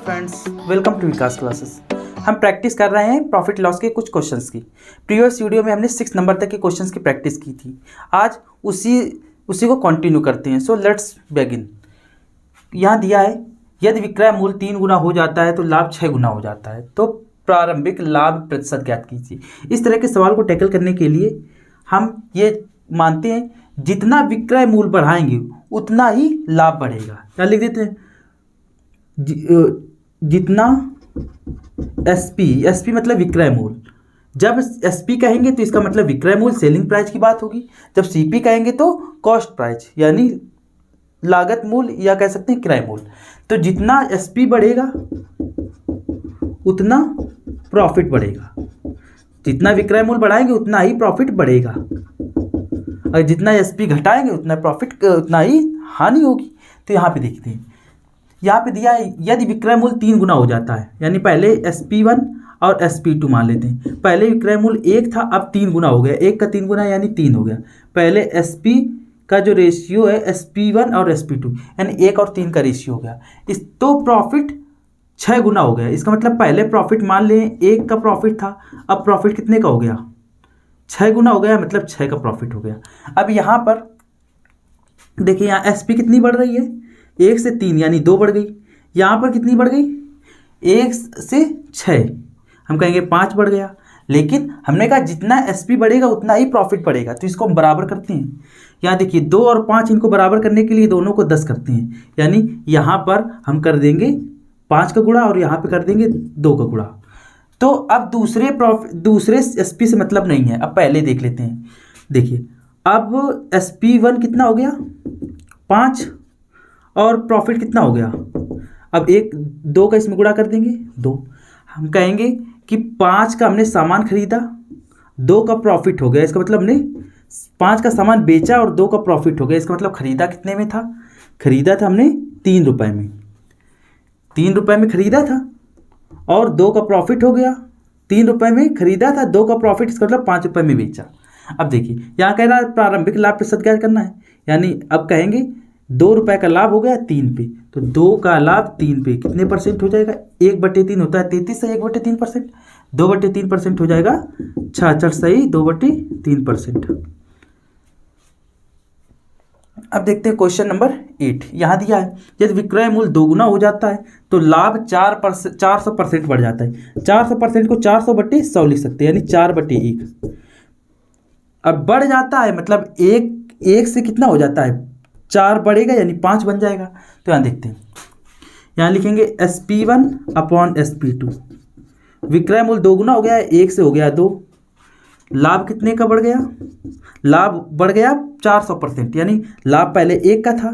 Friends, welcome to Vikas classes. हम practice कर रहे हैं प्रॉफिट लॉस के कुछ क्वेश्चंस की। प्रीवियस वीडियो में हमने 6 नंबर तक के क्वेश्चंस की प्रैक्टिस की थी। आज उसी को कंटिन्यू करते हैं। So let's begin. यहाँ दिया है, यदि विक्रय मूल्य 3 गुना हो जाता है तो लाभ 6 गुना हो जाता है, तो प्रारंभिक लाभ प्रतिशत ज्ञात कीजिए। इस तरह के सवाल को टैकल करने के लिए हम ये मानते हैं जितना विक्रय मूल्य बढ़ाएंगे उतना ही लाभ बढ़ेगा। क्या लिख देते हैं, जितना एसपी मतलब विक्रय मूल्य। जब एसपी कहेंगे तो इसका मतलब विक्रय मूल्य सेलिंग प्राइस की बात होगी। जब सीपी कहेंगे तो कॉस्ट प्राइस यानी लागत मूल्य या कह सकते हैं किराए मूल्य। तो जितना एसपी बढ़ेगा उतना प्रॉफिट बढ़ेगा। जितना विक्रय मूल्य बढ़ाएंगे उतना ही प्रॉफिट बढ़ेगा, और जितना एसपी घटाएंगे उतना ही हानि होगी। तो यहाँ पे देखते हैं, यहाँ पे दिया है यदि विक्रय मूल्य 3 गुना हो जाता है, यानी पहले SP1 और SP2 मान लेते हैं। पहले विक्रय मूल्य 1 था, अब 3 गुना हो गया। 1 का 3 गुना यानी 3 हो गया। पहले SP का जो रेशियो है SP1 और SP2 यानी 1 और 3 का रेशियो हो गया। तो प्रॉफिट 6 गुना हो गया। इसका मतलब पहले प्रॉफिट मान लें 1 का प्रॉफिट था, अब प्रॉफिट कितने का हो गया, 6 गुना हो गया, मतलब 6 का प्रॉफिट हो गया। अब यहाँ पर देखिए, यहाँ SP कितनी बढ़ रही है, 1 से 3 यानी 2 बढ़ गई। यहाँ पर कितनी बढ़ गई, 1 से 6, हम कहेंगे 5 बढ़ गया। लेकिन हमने कहा जितना SP बढ़ेगा उतना ही प्रॉफिट बढ़ेगा, तो इसको हम बराबर करते हैं। यहाँ देखिए 2 और 5, इनको बराबर करने के लिए दोनों को 10 करते हैं, यानी यहाँ पर हम कर देंगे 5 का गुणा और यहाँ पे कर देंगे 2 का गुणा। तो अब दूसरे SP से मतलब नहीं है। अब पहले देख लेते हैं। देखिए अब SP1 कितना हो गया, 5, और प्रॉफिट कितना हो गया, अब 2 का इसमें गुणा कर देंगे 2। हम कहेंगे कि 5 का हमने सामान खरीदा, 2 का प्रॉफिट हो गया। इसका मतलब हमने 5 का सामान बेचा और 2 का प्रॉफिट हो गया। इसका मतलब खरीदा कितने में था, खरीदा था हमने 3 रुपये में। 3 रुपये में खरीदा था और 2 का प्रॉफिट हो गया। 3 रुपये में खरीदा था, 2 का प्रॉफिट, इसका मतलब 5 रुपये में बेचा। अब देखिए यहाँ कह रहा है प्रारंभिक लाभ प्रतिशत ज्ञात करना है, यानी अब कहेंगे 2 रुपये का लाभ हो गया 3 पे, तो 2 का लाभ 3 पे कितने परसेंट हो जाएगा, 1/3 होता है 33 से 1/3%, 2/3% हो जाएगा 66 सही 2/3%। अब देखते हैं क्वेश्चन नंबर 8। यहाँ दिया है यदि विक्रय मूल्य 2 गुना हो जाता है तो लाभ 400% बढ़ जाता है। 400% को 400/100 लिख सकते हैं, यानी 4/1। अब बढ़ जाता है मतलब एक से कितना हो जाता है, 4 बढ़ेगा यानी 5 बन जाएगा। तो यहाँ देखते हैं, यहाँ लिखेंगे SP1/SP2। विक्रय मूल्य 2 गुना हो गया है, 1 से हो गया 2। लाभ कितने का बढ़ गया, लाभ बढ़ गया 400%, यानी लाभ पहले 1 का था,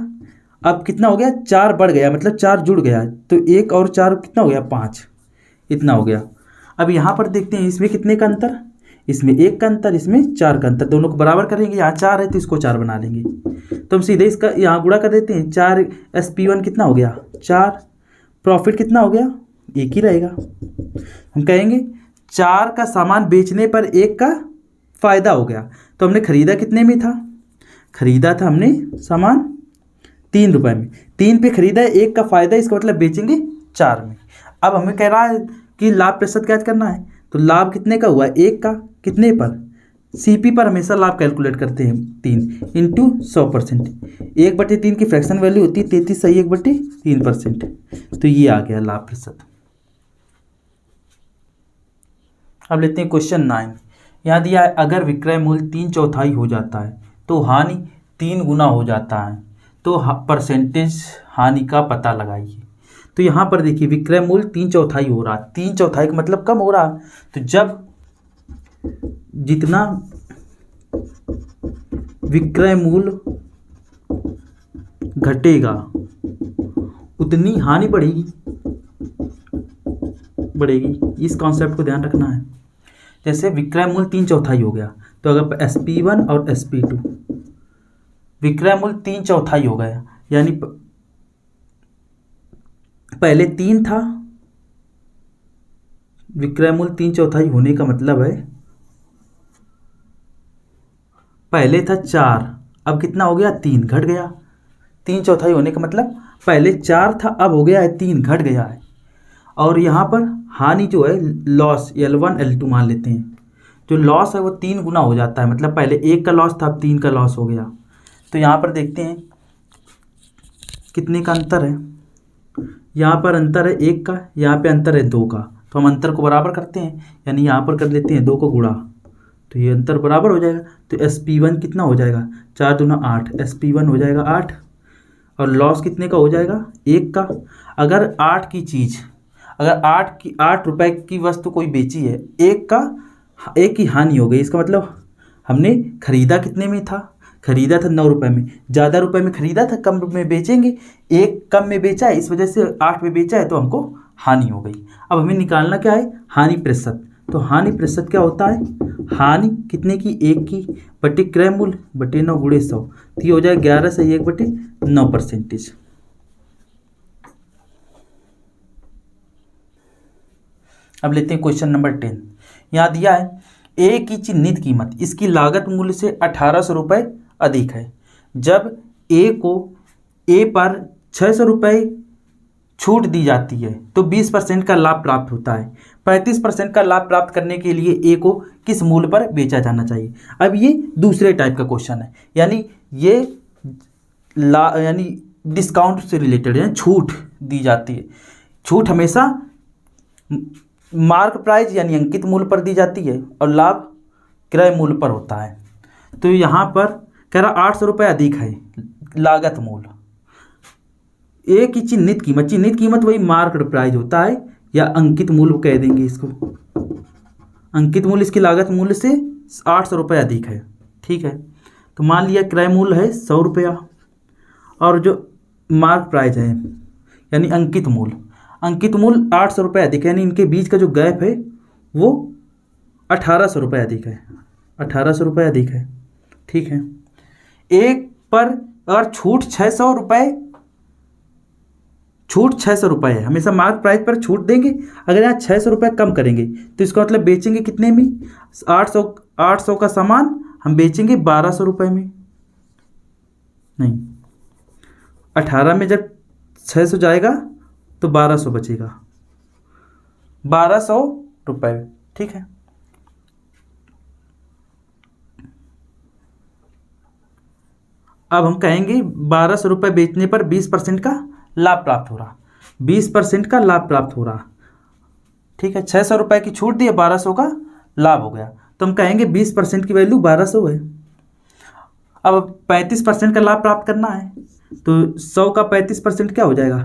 अब कितना हो गया, 4 बढ़ गया, मतलब 4 जुड़ गया। तो 1 और 4 कितना हो गया, 5, इतना हो गया। अब यहाँ पर देखते हैं इसमें कितने का अंतर, इसमें 1 का अंतर, इसमें 4 का अंतर। दोनों को बराबर करेंगे, यहाँ 4 है तो इसको 4 बना लेंगे। तो हम सीधे इसका यहाँ गुणा कर देते हैं। 4 SP1 कितना हो गया 4, प्रॉफिट कितना हो गया 1 ही रहेगा। हम कहेंगे 4 का सामान बेचने पर 1 का फ़ायदा हो गया। तो हमने खरीदा कितने में था, खरीदा था हमने सामान 3 रुपये में, 3 पे खरीदा है, 1 का फ़ायदा, इसका मतलब बेचेंगे 4 में। अब हमें कह रहा है कि लाभ प्रतिशत ज्ञात करना है, तो लाभ कितने का हुआ, 1 का, कितने पर, सीपी पर हमेशा लाभ कैलकुलेट करते हैं 3 × 100%। 1/3 की फ्रैक्शन वैल्यू होती है 33 सही 1/3%। तो ये आ गया लाभ प्रतिशत। अब लेते हैं क्वेश्चन 9। यहाँ दिया है अगर विक्रय मूल्य 3/4 हो जाता है तो हानि 3 गुना हो जाता है, तो परसेंटेज हानि का पता लगाइए। तो यहाँ पर देखिए विक्रय मूल्य 3/4 हो रहा है, 3/4 का मतलब कम हो रहा है। तो जब जितना विक्रय मूल्य घटेगा उतनी हानि बढ़ेगी। इस कॉन्सेप्ट को ध्यान रखना है। जैसे विक्रय मूल्य 3/4 हो गया, तो अगर SP1 और SP2 विक्रय मूल्य 3/4 हो गया, यानी पहले 3 था, विक्रय मूल्य 3/4 होने का मतलब है पहले था 4, अब कितना हो गया 3, घट गया। 3/4 होने का मतलब पहले 4 था, अब हो गया है 3, घट गया है। और यहाँ पर हानि जो है लॉस L1 L2 मान लेते हैं। जो लॉस है वो 3 गुना हो जाता है, मतलब पहले 1 का लॉस था, अब 3 का लॉस हो गया। तो यहाँ पर देखते हैं कितने का अंतर है। यहाँ पर अंतर है 1 का, यहाँ पे अंतर है 2 का। तो हम अंतर को बराबर करते हैं, यानी यहाँ पर कर लेते हैं 2 को गुणा, तो ये अंतर बराबर हो जाएगा। तो SP1 कितना हो जाएगा, 4 दूना 8, SP1 हो जाएगा 8। और लॉस कितने का हो जाएगा, 1 का। अगर 8 की चीज़, अगर 8 रुपए की वस्तु कोई बेची है, 1 की हानि हो गई। इसका मतलब हमने खरीदा कितने में था, खरीदा था 9 रुपए में, ज़्यादा रुपए में खरीदा था, कम में बेचेंगे। 1 कम में बेचा है, इस वजह से 8 में बेचा है, तो हमको हानि हो गई। अब हमें निकालना क्या है, हानि प्रतिशत। तो हानि प्रतिशत क्या होता है, हानि कितने की, 1 की, बटे क्रय मूल्य बटे 9 गुणे 100, तो ये हो जाएगा 11 से 1 बटे 9%। अब लेते हैं क्वेश्चन नंबर 10। यहाँ दिया है ए की चिन्हित कीमत इसकी लागत मूल्य से 1800 रुपये अधिक है। जब ए पर 600 रुपये छूट दी जाती है तो 20% का लाभ प्राप्त होता है। 35% का लाभ प्राप्त करने के लिए ए को किस मूल्य पर बेचा जाना चाहिए। अब ये दूसरे टाइप का क्वेश्चन है, यानी ये यानी डिस्काउंट से रिलेटेड है, छूट दी जाती है। छूट हमेशा मार्क प्राइस यानी अंकित मूल्य पर दी जाती है और लाभ क्रय मूल्य पर होता है। तो यहाँ पर कह रहा 800 रुपये अधिक है लागत मूल्य। ए की चिन्हित कीमत वही मार्केट प्राइस होता है या अंकित मूल्य कह देंगे इसको। अंकित मूल्य इसकी लागत मूल्य से 800 रुपये अधिक है, ठीक है। तो मान लिया क्रय मूल्य है 100 रुपया और जो मार्क प्राइस है यानी अंकित मूल्य 800 रुपये अधिक है, यानी इनके बीच का जो गैप है वो 1800 रुपये अधिक है, 1800 रुपये अधिक है, ठीक है। एक पर अगर छूट 600 रुपये, छूट 600 रुपये है, हमेशा मार्क प्राइस पर छूट देंगे। अगर यहाँ 600 रुपये कम करेंगे तो इसका मतलब बेचेंगे कितने में, 800 का सामान हम बेचेंगे 1200 रुपये में, नहीं 18 में जब 600 जाएगा तो 1200 बचेगा, 1200 रुपये, ठीक है। अब हम कहेंगे 1200 रुपये बेचने पर 20% का लाभ प्राप्त हो रहा, 20% का लाभ प्राप्त हो रहा, ठीक है। 600 रुपये की छूट दी, 1200 का लाभ हो गया, तो हम कहेंगे 20% की वैल्यू 1200 है। अब 35% का लाभ प्राप्त करना है तो 100 का 35% क्या हो जाएगा,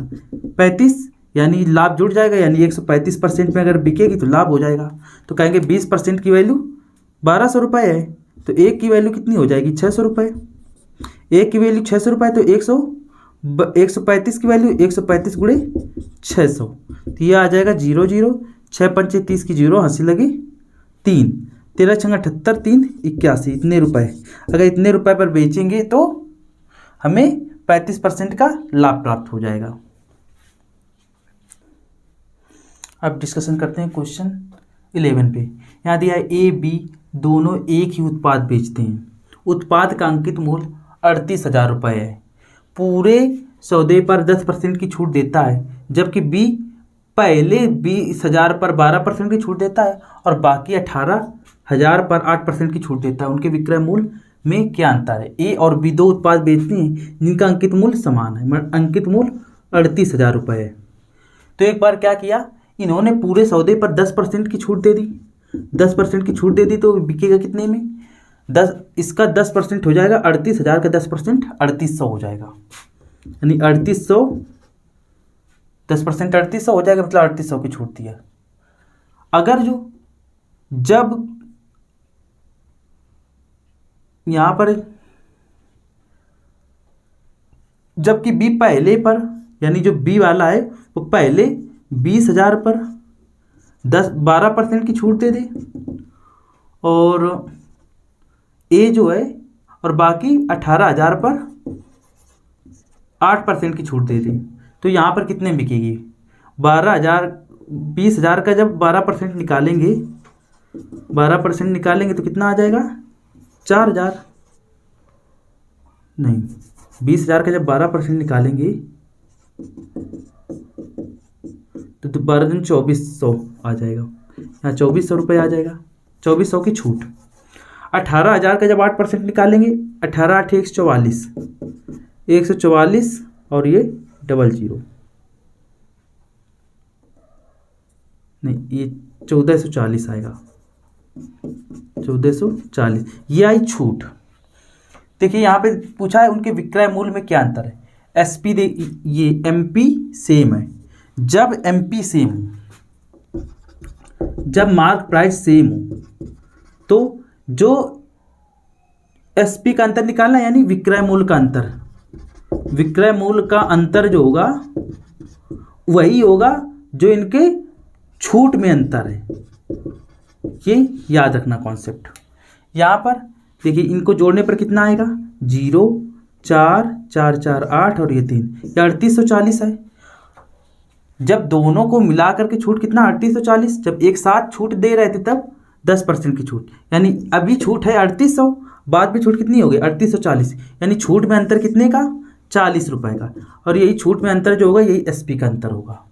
35, यानी लाभ जुड़ जाएगा, यानी 135% में अगर बिकेगी तो लाभ हो जाएगा। तो कहेंगे 20% की वैल्यू 1200 रुपये है, तो एक की वैल्यू कितनी हो जाएगी, 600 रुपये। एक की वैल्यू 600 रुपये तो 135 की वैल्यू 135 गुणे 600, तो ये आ जाएगा 0 6 पंचे 30 की 0 हंसी लगी 3, 13 छंगा 78 3 81, इतने रुपए। अगर इतने रुपए पर बेचेंगे तो हमें 35% का लाभ प्राप्त हो जाएगा। अब डिस्कशन करते हैं क्वेश्चन 11 पे। यहाँ दिया है ए बी दोनों एक ही उत्पाद बेचते हैं, उत्पाद का अंकित मूल्य 38,000 रुपये है, पूरे सौदे पर 10% की छूट देता है, जबकि बी पहले 20,000 पर 12% की छूट देता है और बाकी 18,000 पर 8% की छूट देता है। उनके विक्रय मूल्य में क्या अंतर है। ए और बी दो उत्पाद बेचते हैं जिनका अंकित मूल्य समान है, अंकित मूल्य 38,000 रुपये है। तो एक बार क्या किया, इन्होंने पूरे सौदे पर 10% की छूट दे दी, 10% की छूट दे दी, तो बिकेगा कितने में, 10, इसका 10% हो जाएगा 38,000 का 10% 3800 हो जाएगा, यानी 3800, 10% 3800 हो जाएगा, मतलब 3800 की छूट दिया। अगर जब यहाँ पर जबकि बी पहले पर, यानी जो बी वाला है वो पहले 20,000 पर 12% की छूट दे दे और ए जो है और बाकी 18,000 पर 8% की छूट दे दी, तो यहाँ पर कितने बिकेगी, 20,000 का जब 12% निकालेंगे, 12% निकालेंगे तो कितना आ जाएगा, 4,000, नहीं 20,000 का जब 12% निकालेंगे तो 12 दिन 2400 आ जाएगा, यहाँ 2400 रुपये आ जाएगा, 2400 की छूट। 18,000 का जब 8% निकालेंगे, 18 8 144, 144 और ये 00 नहीं, ये 1440 आएगा, 1440 ये आई छूट। देखिए यहाँ पे पूछा है उनके विक्रय मूल्य में क्या अंतर है। एसपी दे, ये एमपी सेम है। जब एमपी सेम हो, जब मार्क प्राइस सेम हो, तो जो एसपी का अंतर निकालना, यानी विक्रय मूल्य का अंतर, विक्रय मूल्य का अंतर जो होगा वही होगा जो इनके छूट में अंतर है। ये याद रखना कॉन्सेप्ट। यहाँ पर देखिए इनको जोड़ने पर कितना आएगा, 0 4 4 4 8 और ये 3, ये 3840 है। जब दोनों को मिला करके छूट कितना, 3840। जब एक साथ छूट दे रहे थे तब 10% की छूट, यानी अभी छूट है 3800, बाद में छूट कितनी होगी 3840, यानी छूट में अंतर कितने का, 40 रुपये का। और यही छूट में अंतर जो होगा यही एसपी का अंतर होगा।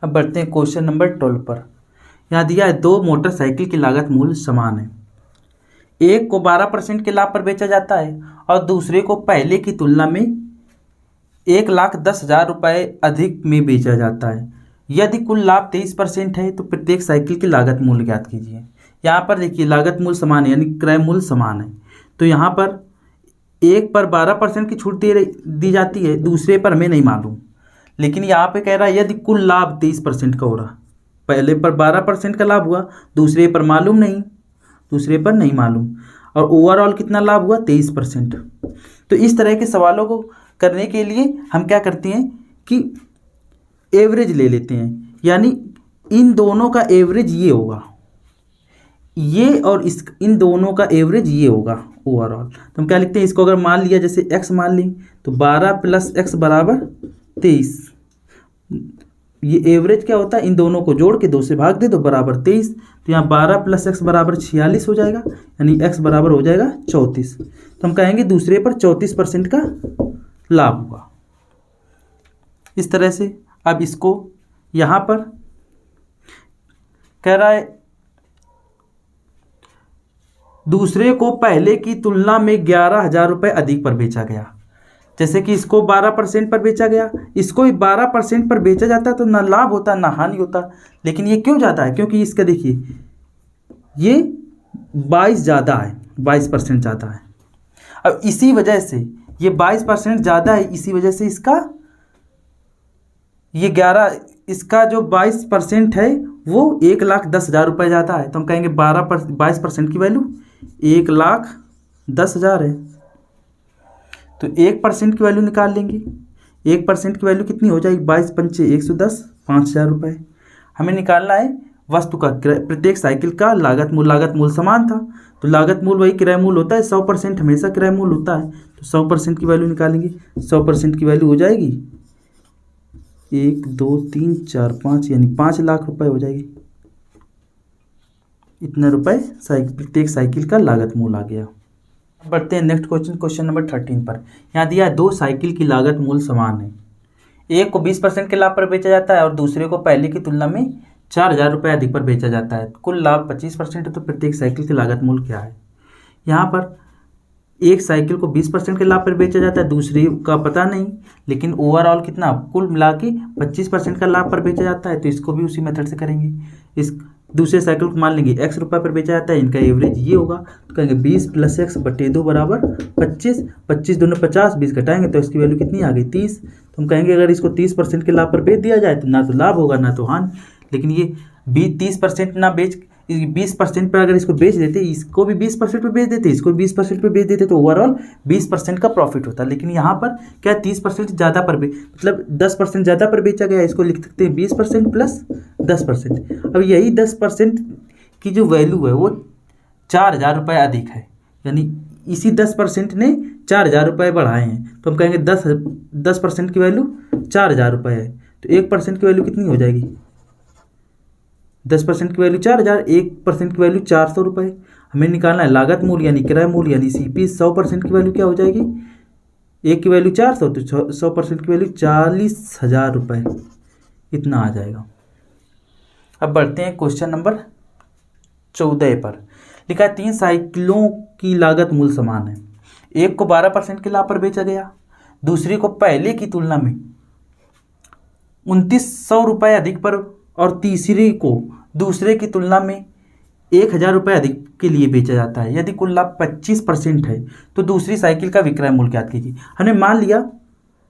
अब बढ़ते हैं क्वेश्चन नंबर 12 पर। यहाँ दिया है 2 मोटरसाइकिल की लागत मूल्य समान है। एक को 12% के लाभ पर बेचा जाता है और दूसरे को पहले की तुलना में 1,10,000 रुपये अधिक में बेचा जाता है। यदि कुल लाभ 23% है तो प्रत्येक साइकिल की लागत मूल्य ज्ञात कीजिए। यहाँ पर देखिए लागत मूल्य समान है, यानी क्रय मूल्य समान है। तो यहाँ पर एक पर 12% की छूट दी जाती है, दूसरे पर हमें नहीं मालूम। लेकिन यहाँ पे कह रहा है यदि कुल लाभ 23% का हो रहा, पहले पर 12% का लाभ हुआ, दूसरे पर मालूम नहीं, दूसरे पर नहीं मालूम, और ओवरऑल कितना लाभ हुआ 23%। तो इस तरह के सवालों को करने के लिए हम क्या करते हैं कि एवरेज ले लेते हैं, यानी इन दोनों का एवरेज ये होगा, ये और इन दोनों का एवरेज ये होगा ओवरऑल। तो हम क्या लिखते हैं, इसको अगर मान लिया जैसे x मान ली तो 12 + x बराबर 23। ये एवरेज क्या होता है, इन दोनों को जोड़ के 2 से भाग दे दो बराबर 23। तो यहाँ 12 + x बराबर 46 हो जाएगा, यानी x बराबर हो जाएगा 34। तो हम कहेंगे दूसरे पर 34% का लाभ हुआ। इस तरह से अब इसको यहाँ पर कह रहा है दूसरे को पहले की तुलना में 11,000 रुपये अधिक पर बेचा गया। जैसे कि इसको 12% पर बेचा गया, इसको भी 12% पर बेचा जाता तो ना लाभ होता ना हानि होता। लेकिन ये क्यों ज़्यादा है, क्योंकि इसका देखिए ये 22 ज़्यादा है, 22% ज़्यादा है। अब इसी वजह से ये 22% ज़्यादा है, इसी वजह से इसका ये 11, इसका जो 22% है वो 1,10,000 रुपये ज़्यादा है। तो हम कहेंगे 22% की वैल्यू 1,10,000 है। तो 1% की वैल्यू निकाल लेंगे। 1% की वैल्यू कितनी हो जाएगी, 22 पंचे 110, 5,000 रुपये। हमें निकालना है वस्तु का प्रत्येक साइकिल का लागत मूल्य समान था, तो लागत मूल्य वही किराया मूल्य होता है, 100% हमेशा किराया मूल्य होता है। तो 100% की वैल्यू निकालेंगे। 100% की वैल्यू हो जाएगी 1 2 3 4 5, यानी 5 लाख रुपए हो जाएगी। इतने रुपए प्रत्येक साइकिल का लागत मूल्य आ गया। बढ़ते हैं नेक्स्ट क्वेश्चन, क्वेश्चन नंबर 13 पर। यहाँ दिया है 2 साइकिल की लागत मूल्य समान है। एक को 20% के लाभ पर बेचा जाता है और दूसरे को पहले की तुलना में 4,000 रुपये अधिक पर बेचा जाता है। कुल लाभ 25% है, तो प्रत्येक साइकिल की लागत मूल्य क्या है। यहाँ पर एक साइकिल को 20% के लाभ पर बेचा जाता है, दूसरी का पता नहीं, लेकिन ओवरऑल कितना, कुल मिला के 25% का लाभ पर बेचा जाता है। तो इसको भी उसी मेथड से करेंगे। इस दूसरे साइकिल को मान लेंगे x रुपये पर बेचा जाता है, इनका एवरेज ये होगा। तो कहेंगे 20 + x बटे 2 बराबर 25। 25 दूनी 50, 20 घटाएंगे तो इसकी वैल्यू कितनी आ गई 30। तो हम कहेंगे अगर इसको 30% के लाभ पर बेच दिया जाए तो ना तो लाभ होगा ना तो हानि। लेकिन ये 30% ना बेच 20% पर अगर इसको बेच देते, इसको भी 20% पर बेच देते, इसको 20% पर बेच देते, तो ओवरऑल 20% का प्रॉफिट होता। लेकिन यहाँ पर क्या 30% ज़्यादा पर मतलब 10% ज़्यादा पर बेचा गया, इसको लिख सकते हैं 20% + 10%। अब यही 10% की जो वैल्यू है वो 4,000 रुपये अधिक है, यानी इसी 10% ने 4,000 रुपये बढ़ाए हैं। तो हम कहेंगे 10% की वैल्यू 4,000 रुपये है, तो 1% की वैल्यू कितनी हो जाएगी, 10% की वैल्यू 4,000, 1% की वैल्यू 400 रुपये। हमें निकालना है लागत मूल्य यानी किराया मूल्य यानी CP। 100% की वैल्यू क्या हो जाएगी, एक की वैल्यू 400, तो 100% की वैल्यू 40,000 रुपये इतना आ जाएगा। अब बढ़ते हैं क्वेश्चन नंबर 14 पर। लिखा है 3 साइकिलों की लागत मूल समान है, एक को 12% के लाभ पर बेचा गया, दूसरी को पहले की तुलना में 2900 रुपये अधिक पर, और तीसरी को दूसरे की तुलना में 1000 रुपये अधिक के लिए बेचा जाता है। यदि कुल लाभ 25% है तो दूसरी साइकिल का विक्रय मूल्य ज्ञात कीजिए। हमने मान लिया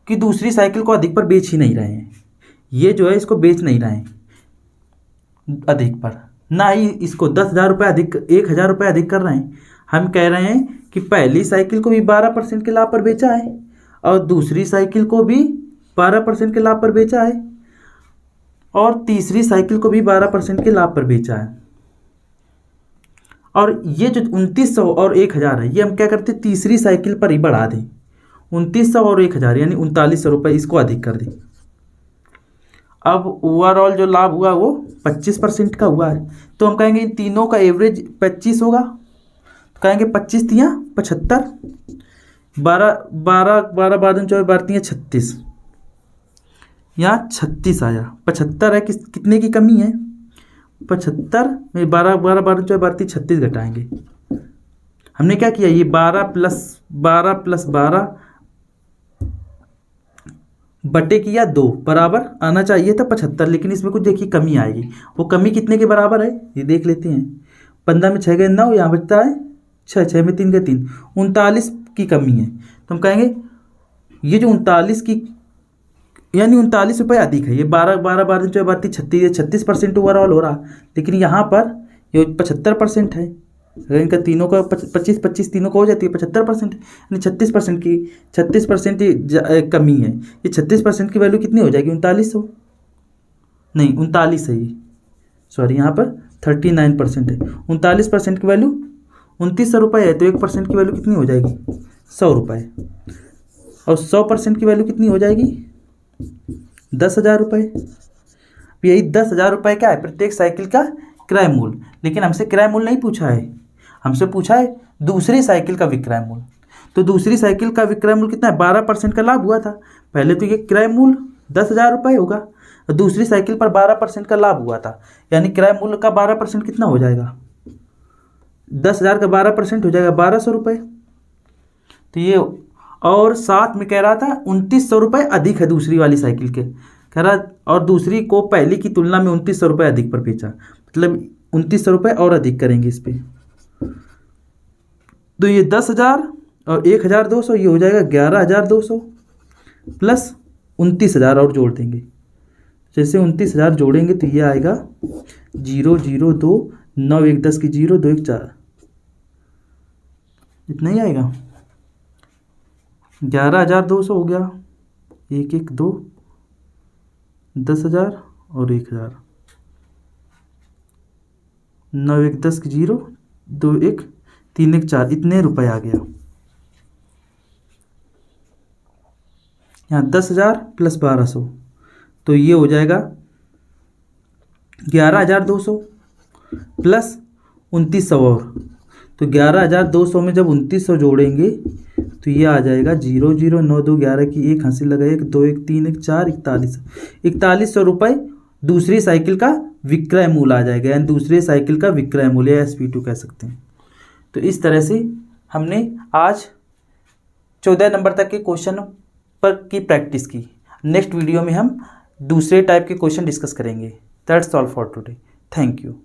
कि दूसरी साइकिल को अधिक पर बेच ही नहीं रहे हैं, ये जो है इसको बेच नहीं रहे हैं अधिक पर, ना ही इसको 10,000 रुपये अधिक 1,000 रुपये अधिक कर रहे हैं। हम कह रहे हैं कि पहली साइकिल को भी 12% के लाभ पर बेचा है और दूसरी साइकिल को भी 12% के लाभ पर बेचा है और तीसरी साइकिल को भी 12% के लाभ पर बेचा है। और ये जो 2900 और 1000 है, ये हम क्या करते हैं तीसरी साइकिल पर ही बढ़ा दें। 2900 और 1000 यानी 3900 रुपये इसको अधिक कर दें। अब ओवरऑल जो लाभ हुआ वो 25% का हुआ है, तो हम कहेंगे इन तीनों का एवरेज 25 होगा, तो कहेंगे 25 तियाँ 75, 12 24 12 36, यहाँ 36 आया। 75 है, कितने की कमी है 75 में 12 24 12 36 घटाएंगे। हमने क्या किया, ये 12 प्लस 12 बटे किया 2 बराबर आना चाहिए था 75, लेकिन इसमें कुछ देखिए कमी आएगी। वो कमी कितने के बराबर है ये देख लेते हैं। 15 में 6 गए 9, यहाँ बचता है 6, 6 में 3 गए 3, 39 की कमी है। तो हम कहेंगे ये जो 39 की यानी 39 रुपये अधिक है। ये 12 36, 36% ओवरऑल हो रहा, लेकिन यहाँ पर ये 75% है। अगर इनका तीनों का 25 तीनों को हो जाती है 75%, यानी 36% कमी है। ये 36% की वैल्यू कितनी हो जाएगी 3900, नहीं 39 है ये, सॉरी यहाँ पर 39% है। 39% की वैल्यू 2900 रुपये है, तो 1% की वैल्यू कितनी हो जाएगी 100 रुपये, और 100% की वैल्यू कितनी हो जाएगी 10,000 रुपये। यही 10,000 रुपये क्या है प्रत्येक साइकिल का क्रय मूल्य, लेकिन हमसे क्रय मूल्य नहीं पूछा है, हमसे पूछा है दूसरी साइकिल का विक्रय मूल्य। तो दूसरी साइकिल का विक्रय मूल्य कितना है 12% का लाभ हुआ था, पहले तो ये क्रय मूल्य 10,000 रुपये होगा, और दूसरी साइकिल पर 12% का लाभ हुआ था, यानी क्रय मूल्य का 12% कितना हो जाएगा 10,000 का 12% हो जाएगा 1200 रुपये। तो ये और साथ में कह रहा था 2900 रुपये अधिक है दूसरी वाली साइकिल के, कह रहा और दूसरी को पहली की तुलना में 2900 रुपये अधिक पर बेचा, मतलब 2900 रुपये और अधिक करेंगे इस पर। तो ये 10,000 और 1,200 ये हो जाएगा 11,200 प्लस 29,000 और जोड़ देंगे। जैसे 29,000 जोड़ेंगे तो ये आएगा 0 0 2 9 1 10 की 0 2 1 4, इतना ही आएगा। 11,200 हो गया, 1 1 2 10,000 और 1,000, 9 1 10 की 0 2 1 3 1 4, इतने रुपए आ गया। यहाँ 10,000 प्लस 1200, तो ये हो जाएगा 11,200 प्लस 2900 और, तो 11,200 में जब 2900 जोड़ेंगे तो ये आ जाएगा 0 0 9 2 11 की 1 हासिल लगा 1 2 1 3 1 4 4100 रुपये दूसरी साइकिल का विक्रय मूल्य आ जाएगा, यानी दूसरी साइकिल का विक्रय मूल्य SP2 कह सकते हैं। तो इस तरह से हमने आज 14 नंबर तक के क्वेश्चन पर की प्रैक्टिस की। नेक्स्ट वीडियो में हम दूसरे टाइप के क्वेश्चन डिस्कस करेंगे। That's all for today. Thank you.